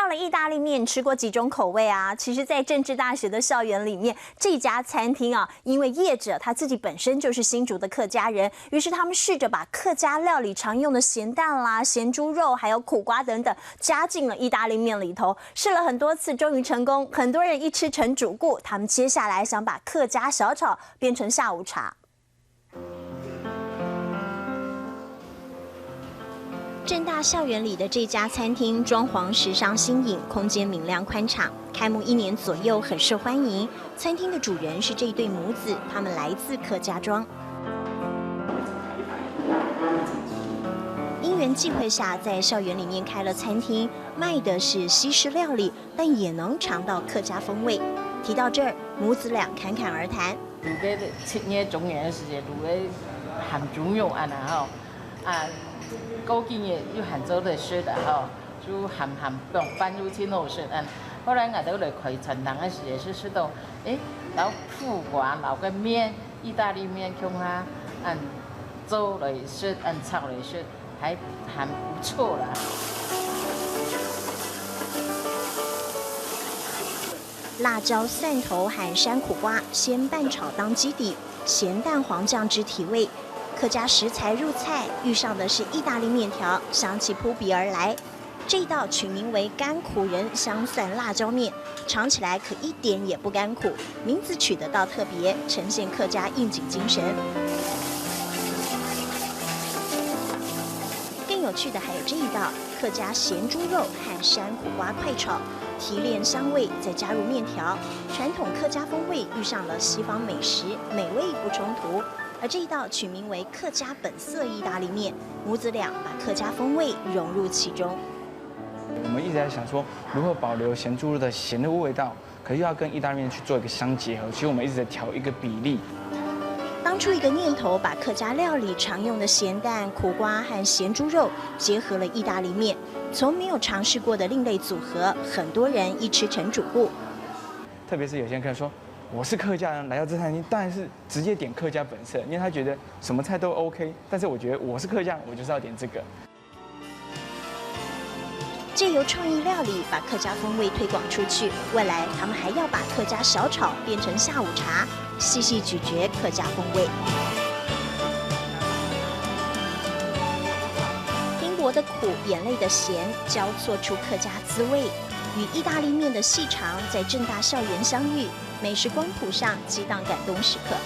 了意大利面，吃过几种口味啊？其实，在政治大学的校园里面，这家餐厅啊，因为业者他自己本身就是新竹的客家人，于是他们试着把客家料理常用的咸蛋啦、咸猪肉，还有苦瓜等等，加进了意大利面里头。试了很多次，终于成功。很多人一吃成主顾，他们接下来想把客家小炒变成下午茶。政大校园里的这家餐厅装潢时尚新颖，空间明亮宽敞，开幕1年左右，很受欢迎。餐厅的主人是这一对母子，他们来自客家庄。因缘际会下，在校园里面开了餐厅，卖的是西式料理，但也能尝到客家风味。提到这儿，母子俩侃侃而谈。如果7年中原的时间，如果含中用安啊高经也又含做的食的就含搬入去弄食后来我都来开餐堂的时候是吃到，然后苦瓜，然后个面，意大利面用它做来食，炒来食，还不错啦。辣椒、蒜头和山苦瓜先拌炒当基底，咸蛋黄酱汁提味。客家食材入菜，遇上的是意大利面条，香气扑鼻而来。这一道取名为甘苦人香蒜辣椒面，尝起来可一点也不甘苦，名字取得倒特别，呈现客家应景精神。更有趣的还有这一道客家咸猪肉和山苦瓜快炒，提炼香味，再加入面条，传统客家风味遇上了西方美食，美味不冲突。而这一道取名为客家本色意大利面，母子俩把客家风味融入其中。我们一直在想说，如何保留咸猪肉的咸的味道，可是又要跟意大利面去做一个相结合。其实我们一直在调一个比例。当初一个念头，把客家料理常用的咸蛋、苦瓜和咸猪肉结合了意大利面，从没有尝试过的另类组合，很多人一吃成主顾。特别是有些人客人说，我是客家人，来到这餐厅当然是直接点客家本色，因为他觉得什么菜都 OK。但是我觉得我是客家人，我就是要点这个。借由创意料理把客家风味推广出去，未来他们还要把客家小炒变成下午茶，细细咀嚼客家风味。拼搏的苦，眼泪的咸，交错出客家滋味。与意大利面的细长在政大校园相遇，美食光谱上激荡感动时刻。